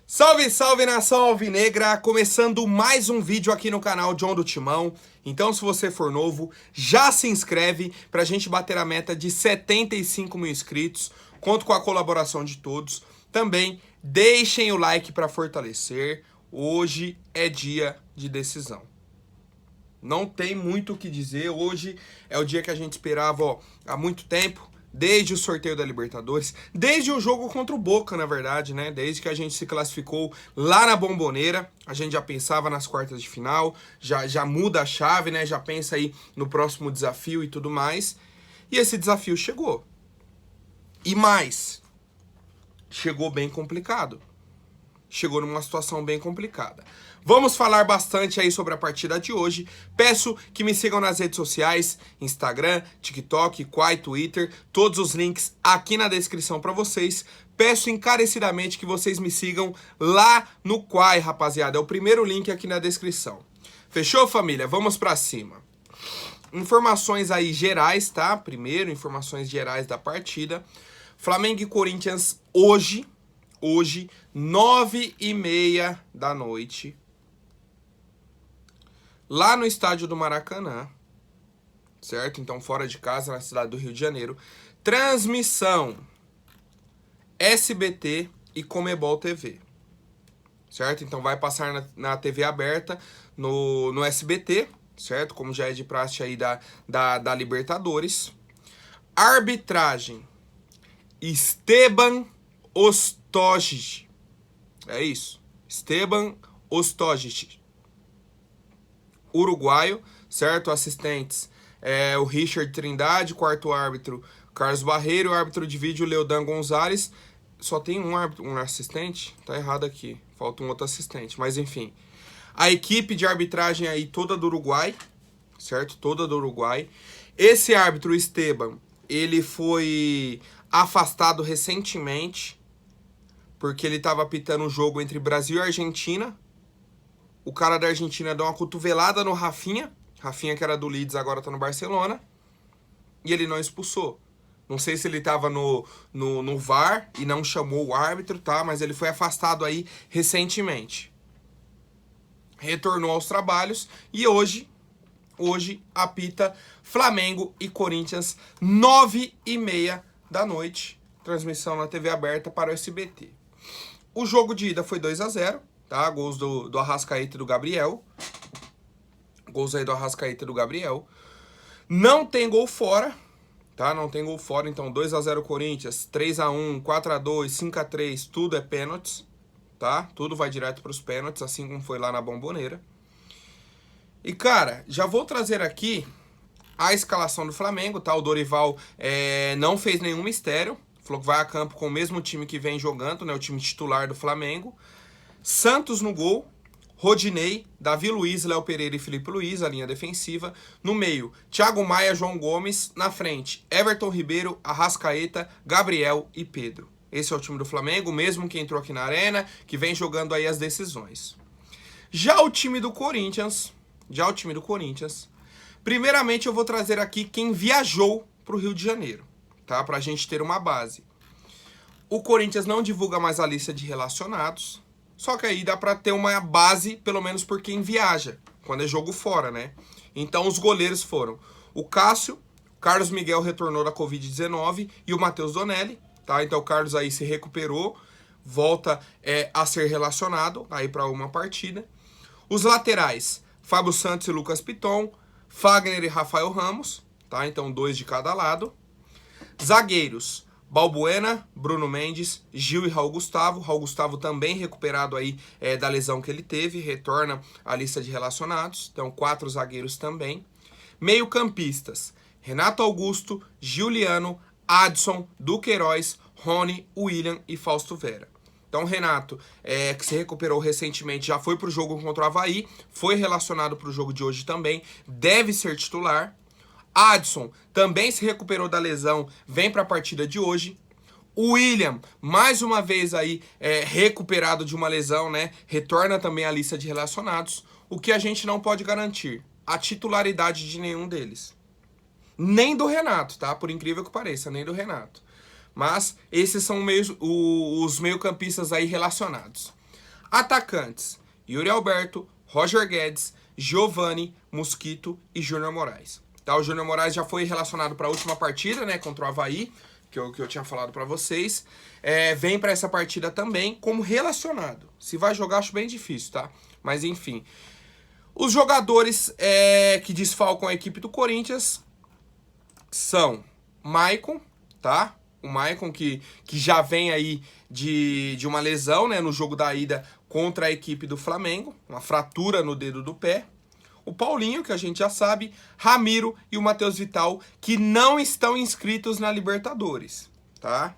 Salve, salve nação alvinegra! Começando mais um vídeo aqui no canal John do Timão. Então, se você for novo, já se inscreve pra gente bater a meta de 75 mil inscritos. Conto com a colaboração de todos. Também deixem o like pra fortalecer. Hoje é dia de decisão. Não tem muito o que dizer. Hoje é o dia que a gente esperava há muito tempo. Desde o sorteio da Libertadores, desde o jogo contra o Boca, na verdade, né? Desde que a gente se classificou lá na Bombonera, a gente já pensava nas quartas de final, já muda a chave, né? Já pensa aí no próximo desafio e tudo mais. E esse desafio chegou. E mais, chegou bem complicado. Chegou numa situação bem complicada. Vamos falar bastante aí sobre a partida de hoje. Peço que me sigam nas redes sociais, Instagram, TikTok, Quai, Twitter, todos os links aqui na descrição para vocês. Peço encarecidamente que vocês me sigam lá no Quai, rapaziada. É o primeiro link aqui na descrição. Fechou, família? Vamos para cima. Informações aí gerais, tá? Primeiro, informações gerais da partida. Flamengo e Corinthians hoje, 9h30 da noite, lá no estádio do Maracanã, certo? Então, fora de casa, na cidade do Rio de Janeiro. Transmissão SBT e Comebol TV, certo? Então, vai passar na TV aberta, no SBT, certo? Como já é de praxe aí da Libertadores. Arbitragem: Esteban Ostojic. É isso. Esteban Ostojic. Uruguaio, certo? Assistentes: o Richard Trindade, quarto árbitro Carlos Barreiro, árbitro de vídeo Leodan Gonzalez. Só tem um assistente? Tá errado aqui. Falta um outro assistente, mas enfim. A equipe de arbitragem aí toda do Uruguai, certo? Toda do Uruguai. Esse árbitro, Esteban, ele foi afastado recentemente porque ele estava apitando um jogo entre Brasil e Argentina. O cara da Argentina deu uma cotovelada no Rafinha. Rafinha, que era do Leeds, agora tá no Barcelona. E ele não expulsou. Não sei se ele tava no VAR e não chamou o árbitro, tá? Mas ele foi afastado aí recentemente. Retornou aos trabalhos e hoje apita Flamengo e Corinthians, 9h30 da noite. Transmissão na TV aberta para o SBT. O jogo de ida foi 2-0. Tá? Gols do Arrascaeta e do Gabriel. Gols aí do Arrascaeta e do Gabriel. Não tem gol fora, tá? Não tem gol fora, então 2-0 Corinthians, 3-1, 4-2, 5-3, tudo é pênaltis, tá? Tudo vai direto para os pênaltis, assim como foi lá na Bombonera. E, cara, já vou trazer aqui a escalação do Flamengo, tá? O Dorival não fez nenhum mistério. Falou que vai a campo com o mesmo time que vem jogando, né? O time titular do Flamengo. Santos no gol, Rodinei, Davi Luiz, Léo Pereira e Felipe Luiz, a linha defensiva. No meio, Thiago Maia, João Gomes. Na frente, Everton Ribeiro, Arrascaeta, Gabriel e Pedro. Esse é o time do Flamengo, mesmo que entrou aqui na arena, que vem jogando aí as decisões. Já o time do Corinthians, primeiramente eu vou trazer aqui quem viajou para o Rio de Janeiro, tá? Pra gente ter uma base. O Corinthians não divulga mais a lista de relacionados. Só que aí dá pra ter uma base, pelo menos por quem viaja, quando é jogo fora, né? Então os goleiros foram o Cássio, Carlos Miguel retornou da Covid-19 e o Matheus Donelli, tá? Então o Carlos aí se recuperou, volta a ser relacionado aí pra uma partida. Os laterais, Fábio Santos e Lucas Piton, Fagner e Rafael Ramos, tá? Então 2 de cada lado. Zagueiros: Balbuena, Bruno Mendes, Gil e Raul Gustavo. Raul Gustavo também recuperado aí da lesão que ele teve, retorna à lista de relacionados. Então 4 zagueiros também. Meio campistas: Renato Augusto, Giuliano, Adson, Duqueiroz, Rony, William e Fausto Vera. Então Renato, que se recuperou recentemente, já foi para o jogo contra o Avaí, foi relacionado para o jogo de hoje também, deve ser titular. Adson também se recuperou da lesão, vem para a partida de hoje. O William, mais uma vez aí, recuperado de uma lesão, né? Retorna também à lista de relacionados. O que a gente não pode garantir: a titularidade de nenhum deles. Nem do Renato, tá? Por incrível que pareça, nem do Renato. Mas esses são os meio-campistas aí relacionados. Atacantes: Yuri Alberto, Roger Guedes, Giovani, Mosquito e Júnior Moraes. Tá, o Júnior Moraes já foi relacionado para a última partida, né, contra o Avaí, que eu tinha falado para vocês. Vem para essa partida também como relacionado. Se vai jogar, acho bem difícil, tá? Mas enfim. Os jogadores que desfalcam a equipe do Corinthians são Maicon, tá? O Maicon que já vem aí de uma lesão, né, no jogo da ida contra a equipe do Flamengo, uma fratura no dedo do pé. O Paulinho, que a gente já sabe, Ramiro e o Matheus Vital, que não estão inscritos na Libertadores, tá?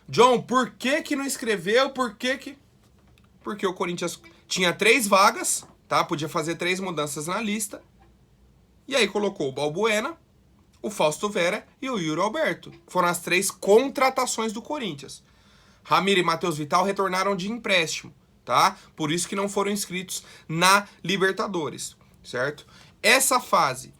John, por que não escreveu? Porque o Corinthians tinha 3 vagas, tá? Podia fazer 3 mudanças na lista. E aí colocou o Balbuena, o Fausto Vera e o Yuri Alberto. Foram as 3 contratações do Corinthians. Ramiro e Matheus Vital retornaram de empréstimo, tá? Por isso que não foram inscritos na Libertadores, certo? Essa fase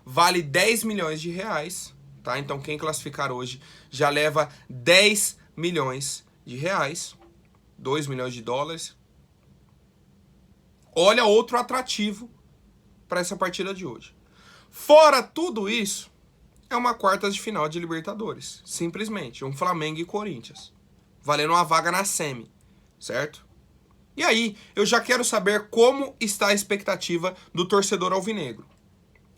vale 10 milhões de reais, tá? Então quem classificar hoje já leva 10 milhões de reais, 2 milhões de dólares. Olha outro atrativo para essa partida de hoje. Fora tudo isso, é uma quartas de final de Libertadores. Simplesmente, um Flamengo e Corinthians. Valendo uma vaga na semi, certo? E aí, eu já quero saber como está a expectativa do torcedor alvinegro.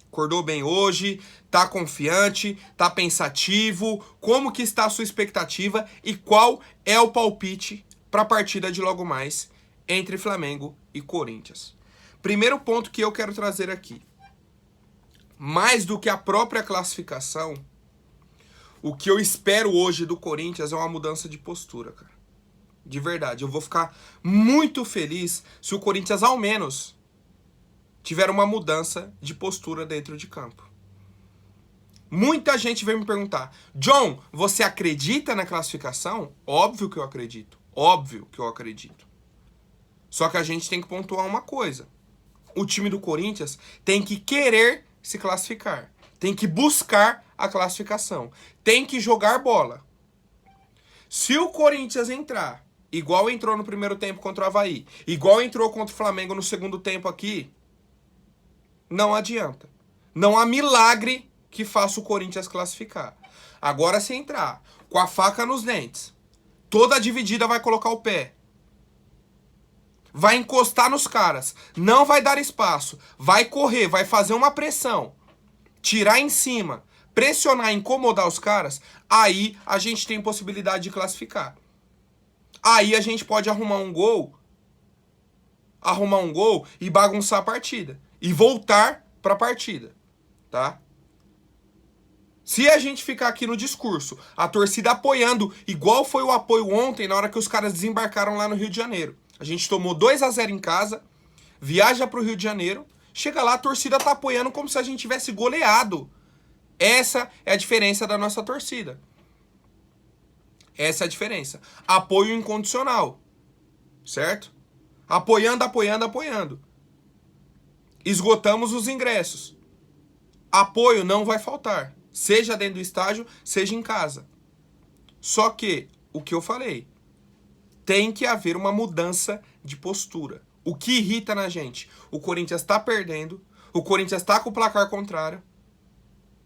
Acordou bem hoje? Tá confiante? Tá pensativo? Como que está a sua expectativa? E qual é o palpite para a partida de logo mais entre Flamengo e Corinthians? Primeiro ponto que eu quero trazer aqui. Mais do que a própria classificação, o que eu espero hoje do Corinthians é uma mudança de postura, cara. De verdade, eu vou ficar muito feliz se o Corinthians, ao menos, tiver uma mudança de postura dentro de campo. Muita gente veio me perguntar: John, você acredita na classificação? Óbvio que eu acredito. Óbvio que eu acredito. Só que a gente tem que pontuar uma coisa. O time do Corinthians tem que querer se classificar. Tem que buscar a classificação. Tem que jogar bola. Se o Corinthians entrar igual entrou no primeiro tempo contra o Avaí, igual entrou contra o Flamengo no segundo tempo aqui, não adianta. Não há milagre que faça o Corinthians classificar. Agora, se entrar com a faca nos dentes, toda dividida vai colocar o pé, vai encostar nos caras, não vai dar espaço, vai correr, vai fazer uma pressão, tirar em cima, pressionar, incomodar os caras, aí a gente tem possibilidade de classificar. Aí a gente pode arrumar um gol e bagunçar a partida. E voltar para a partida, tá? Se a gente ficar aqui no discurso, a torcida apoiando, igual foi o apoio ontem, na hora que os caras desembarcaram lá no Rio de Janeiro. A gente tomou 2-0 em casa, viaja para o Rio de Janeiro, chega lá, a torcida tá apoiando como se a gente tivesse goleado. Essa é a diferença da nossa torcida. Essa é a diferença. Apoio incondicional, certo? Apoiando, apoiando, apoiando. Esgotamos os ingressos. Apoio não vai faltar. Seja dentro do estádio, seja em casa. Só que, o que eu falei, tem que haver uma mudança de postura. O que irrita na gente? O Corinthians tá perdendo, o Corinthians tá com o placar contrário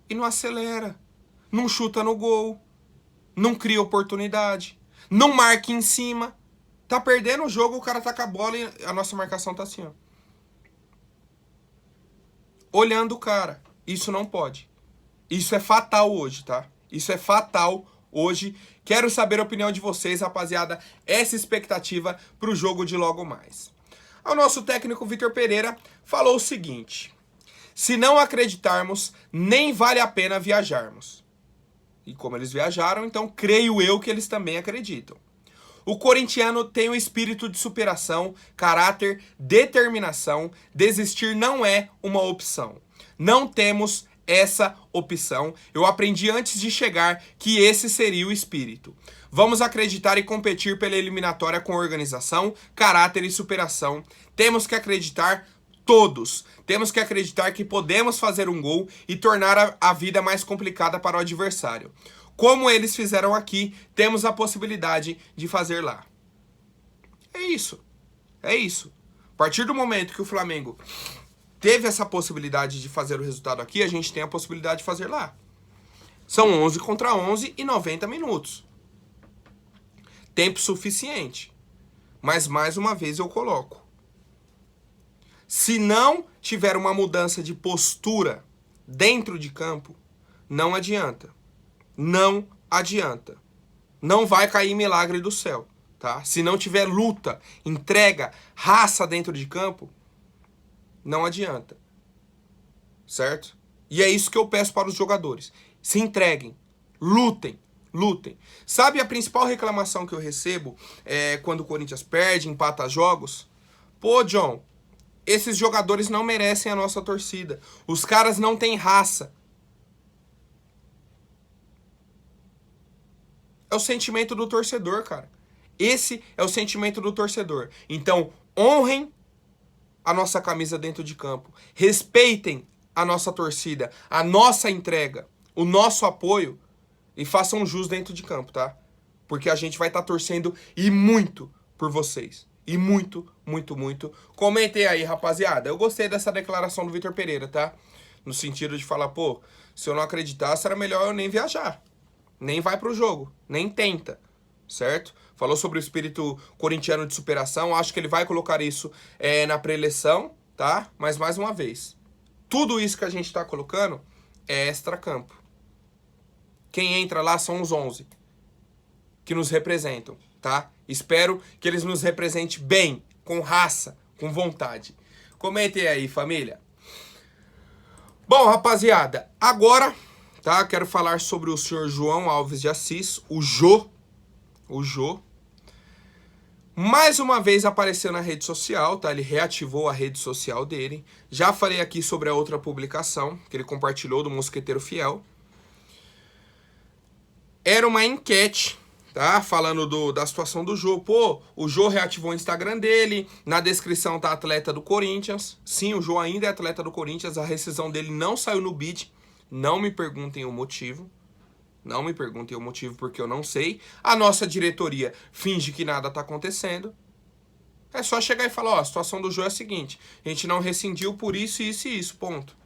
e não acelera, não chuta no gol, não cria oportunidade, não marca em cima. Tá perdendo o jogo, o cara tá com a bola e a nossa marcação tá assim, ó. Olhando o cara. Isso não pode. Isso é fatal hoje, tá? Isso é fatal hoje. Quero saber a opinião de vocês, rapaziada. Essa expectativa pro jogo de logo mais. O nosso técnico Vitor Pereira falou o seguinte: se não acreditarmos, nem vale a pena viajarmos. E como eles viajaram, então creio eu que eles também acreditam. O corintiano tem um espírito de superação, caráter, determinação. Desistir não é uma opção. Não temos essa opção. Eu aprendi antes de chegar que esse seria o espírito. Vamos acreditar e competir pela eliminatória com organização, caráter e superação. Temos que acreditar todos. Temos que acreditar que podemos fazer um gol e tornar a vida mais complicada para o adversário. Como eles fizeram aqui, temos a possibilidade de fazer lá. É isso. É isso. A partir do momento que o Flamengo teve essa possibilidade de fazer o resultado aqui, a gente tem a possibilidade de fazer lá. São 11 contra 11 e 90 minutos. Tempo suficiente. Mas mais uma vez eu coloco. Se não tiver uma mudança de postura dentro de campo, não adianta. Não adianta. Não vai cair milagre do céu, tá? Se não tiver luta, entrega, raça dentro de campo, não adianta. Certo? E é isso que eu peço para os jogadores. Se entreguem. Lutem. Lutem. Sabe a principal reclamação que eu recebo quando o Corinthians perde, empata jogos? Pô, John, esses jogadores não merecem a nossa torcida. Os caras não têm raça. É o sentimento do torcedor, cara. Esse é o sentimento do torcedor. Então, honrem a nossa camisa dentro de campo. Respeitem a nossa torcida, a nossa entrega, o nosso apoio e façam jus dentro de campo, tá? Porque a gente vai estar torcendo e muito por vocês. E muito, muito, muito. Comentem aí, rapaziada. Eu gostei dessa declaração do Vitor Pereira, tá? No sentido de falar, pô, se eu não acreditasse, era melhor eu nem viajar. Nem vai pro jogo, nem tenta, certo? Falou sobre o espírito corintiano de superação, acho que ele vai colocar isso na pré-eleição, tá? Mas mais uma vez, tudo isso que a gente tá colocando é extra-campo. Quem entra lá são os 11 que nos representam, tá? Espero que eles nos representem bem, com raça, com vontade. Comentem aí, família. Bom, rapaziada, agora... tá? Quero falar sobre o senhor João Alves de Assis, o Jô. O Jô. Mais uma vez apareceu na rede social, tá? Ele reativou a rede social dele. Já falei aqui sobre a outra publicação que ele compartilhou do Mosqueteiro Fiel. Era uma enquete, tá? Falando da situação do Jô. Pô, o Jô reativou o Instagram dele. Na descrição tá atleta do Corinthians. Sim, o Jô ainda é atleta do Corinthians. A rescisão dele não saiu no bid. Não me perguntem o motivo. Não me perguntem o motivo porque eu não sei. A nossa diretoria finge que nada tá acontecendo. É só chegar e falar, ó, a situação do Jô é a seguinte. A gente não rescindiu por isso, isso e isso, ponto.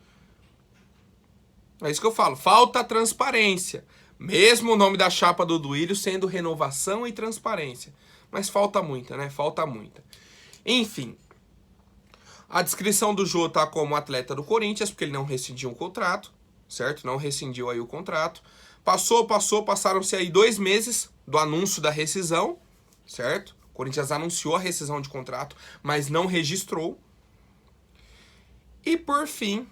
É isso que eu falo. Falta transparência. Mesmo o nome da chapa do Duílio sendo renovação e transparência. Mas falta muita, né? Falta muita. Enfim. A descrição do Jô tá como atleta do Corinthians, porque ele não rescindiu um contrato. Certo? Não rescindiu aí o contrato. Passaram-se aí 2 meses do anúncio da rescisão, certo? O Corinthians anunciou a rescisão de contrato, mas não registrou. E por fim,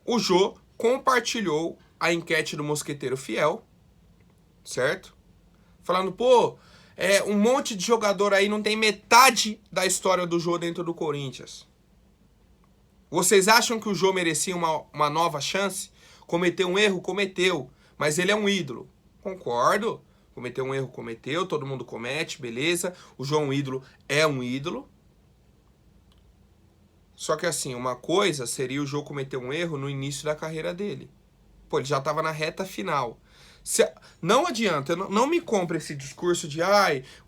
o Jô compartilhou a enquete do Mosqueteiro Fiel, certo? Falando, pô, um monte de jogador aí não tem metade da história do Jô dentro do Corinthians. Vocês acham que o Jô merecia uma nova chance? Cometeu um erro? Cometeu. Mas ele é um ídolo. Concordo. Cometeu um erro? Cometeu. Todo mundo comete, beleza. O Jô é um ídolo. É um ídolo. Só que assim, uma coisa seria o Jô cometer um erro no início da carreira dele. Pô, ele já estava na reta final. Não adianta, não me compre esse discurso de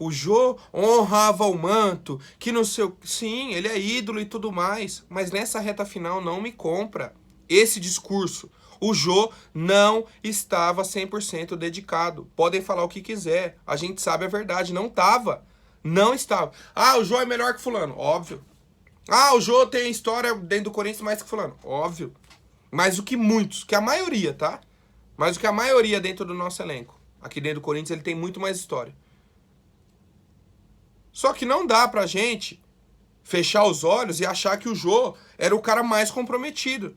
o Jô honrava o manto, que no seu... Sim, ele é ídolo e tudo mais, mas nessa reta final não me compra esse discurso. O Jô não estava 100% dedicado. Podem falar o que quiser, a gente sabe a verdade, não estava. Não estava. O Jô é melhor que fulano, óbvio. O Jô tem história dentro do Corinthians mais que fulano, óbvio. Mais do que muitos, que a maioria, tá? Mais do que a maioria dentro do nosso elenco. Aqui dentro do Corinthians ele tem muito mais história. Só que não dá pra gente fechar os olhos e achar que o Jô era o cara mais comprometido.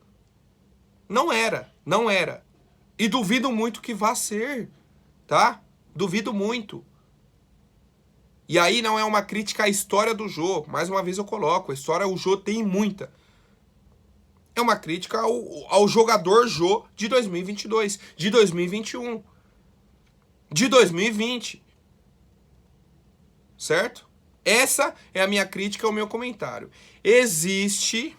Não era, não era. E duvido muito que vá ser, tá? Duvido muito. E aí não é uma crítica à história do Jô. Mais uma vez eu coloco, a história o Jô tem muita. É uma crítica ao jogador Jô de 2022, de 2021, de 2020. Certo? Essa é a minha crítica, o meu comentário. Existe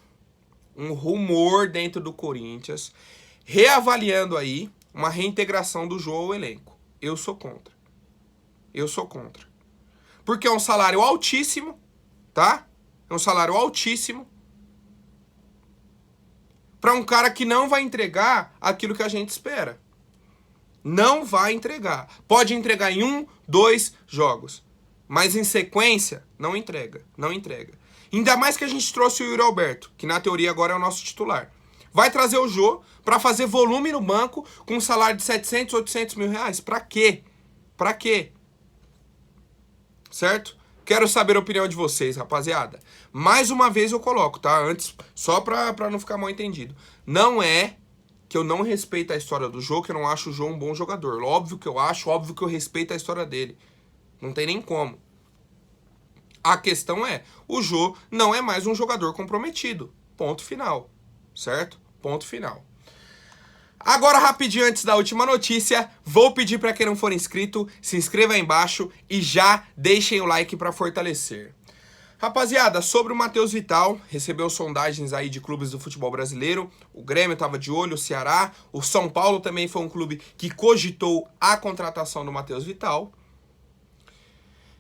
um rumor dentro do Corinthians, reavaliando aí uma reintegração do Jô ao elenco. Eu sou contra. Eu sou contra. Porque é um salário altíssimo, tá? É um salário altíssimo para um cara que não vai entregar aquilo que a gente espera. Não vai entregar. Pode entregar em 1, 2 jogos. Mas em sequência, não entrega. Não entrega. Ainda mais que a gente trouxe o Yuri Alberto, que na teoria agora é o nosso titular. Vai trazer o Jô para fazer volume no banco com um salário de 700, 800 mil reais. Pra quê? Pra quê? Certo? Quero saber a opinião de vocês, rapaziada. Mais uma vez eu coloco, tá? Antes, só pra não ficar mal entendido. Não é que eu não respeito a história do Jô, que eu não acho o Jô um bom jogador. Óbvio que eu acho, óbvio que eu respeito a história dele. Não tem nem como. A questão é, o Jô não é mais um jogador comprometido. Ponto final. Certo? Ponto final. Agora, rapidinho, antes da última notícia, vou pedir para quem não for inscrito, se inscreva aí embaixo e já deixem o like para fortalecer. Rapaziada, sobre o Matheus Vital, recebeu sondagens aí de clubes do futebol brasileiro, o Grêmio estava de olho, o Ceará, o São Paulo também foi um clube que cogitou a contratação do Matheus Vital.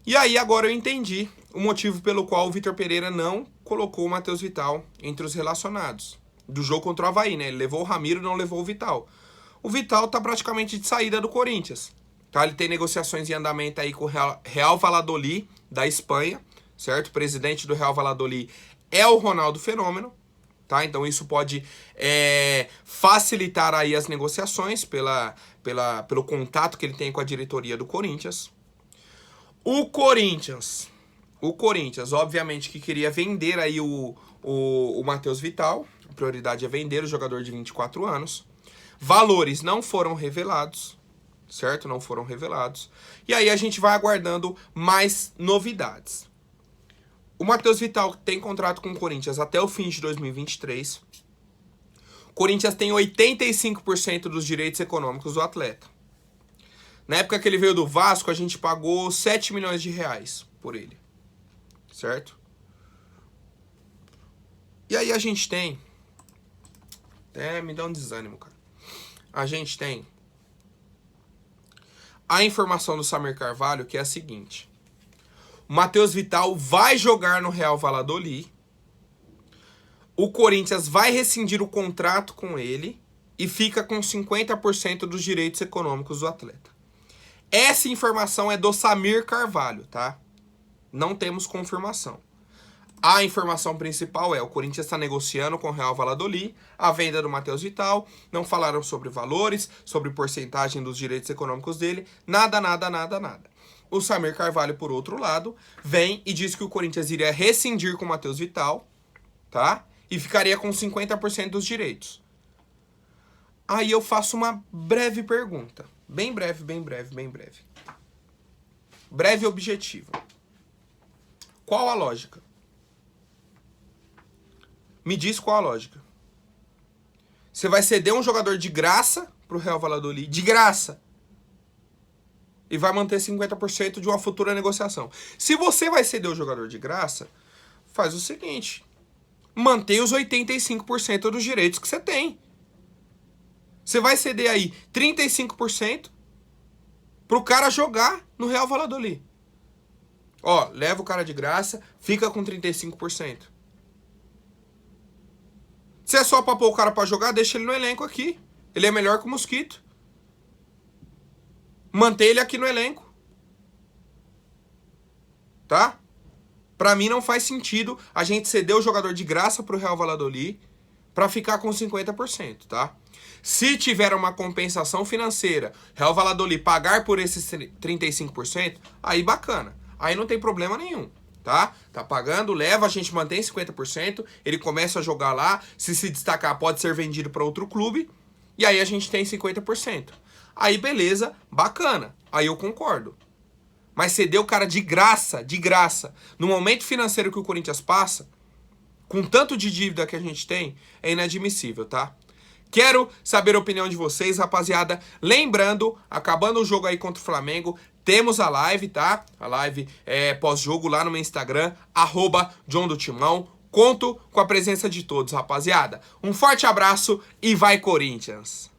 E aí agora eu entendi o motivo pelo qual o Vitor Pereira não colocou o Matheus Vital entre os relacionados. Do jogo contra o Avaí, né? Ele levou o Ramiro, não levou o Vital. O Vital tá praticamente de saída do Corinthians. Tá? Ele tem negociações em andamento aí com o Real Valladolid, da Espanha, certo? O presidente do Real Valladolid é o Ronaldo Fenômeno, tá? Então isso pode facilitar aí as negociações pelo contato que ele tem com a diretoria do Corinthians. O Corinthians, obviamente, que queria vender aí o Matheus Vital. A prioridade é vender o jogador de 24 anos. Valores não foram revelados, certo? Não foram revelados. E aí a gente vai aguardando mais novidades. O Matheus Vital tem contrato com o Corinthians até o fim de 2023. O Corinthians tem 85% dos direitos econômicos do atleta. Na época que ele veio do Vasco, a gente pagou 7 milhões de reais por ele. Certo? E aí a gente tem... Até me dá um desânimo, cara. A gente tem a informação do Samir Carvalho, que é a seguinte. O Matheus Vital vai jogar no Real Valladolid. O Corinthians vai rescindir o contrato com ele e fica com 50% dos direitos econômicos do atleta. Essa informação é do Samir Carvalho, tá? Não temos confirmação. A informação principal é o Corinthians está negociando com o Real Valladolid a venda do Matheus Vital. Não falaram sobre valores, sobre porcentagem dos direitos econômicos dele. Nada. O Samir Carvalho, por outro lado, vem e diz que o Corinthians iria rescindir com o Matheus Vital, tá? E ficaria com 50% dos direitos. Aí eu faço uma breve pergunta. Bem breve. Breve e objetivo. Qual a lógica? Me diz qual a lógica. Você vai ceder um jogador de graça pro Real Valladolid, de graça, e vai manter 50% de uma futura negociação. Se você vai ceder o jogador de graça, faz o seguinte, mantém os 85% dos direitos que você tem. Você vai ceder aí 35% pro cara jogar no Real Valladolid. Ó, leva o cara de graça, fica com 35%. Se é só pra pôr o cara pra jogar, deixa ele no elenco aqui. Ele é melhor que o Mosquito. Mantém ele aqui no elenco. Tá? Pra mim não faz sentido a gente ceder o jogador de graça pro Real Valladolid pra ficar com 50%, tá? Se tiver uma compensação financeira, Real Valladolid pagar por esses 35%, aí bacana. Aí não tem problema nenhum. Tá? Tá pagando, leva, a gente mantém 50%, ele começa a jogar lá, se destacar pode ser vendido para outro clube, e aí a gente tem 50%. Aí beleza, bacana, aí eu concordo. Mas ceder o cara de graça, no momento financeiro que o Corinthians passa, com tanto de dívida que a gente tem, é inadmissível, tá? Quero saber a opinião de vocês, rapaziada. Lembrando, acabando o jogo aí contra o Flamengo, temos a live, tá? A live é pós-jogo lá no meu Instagram, @JohnDoTimão. Conto com a presença de todos, rapaziada. Um forte abraço e vai Corinthians!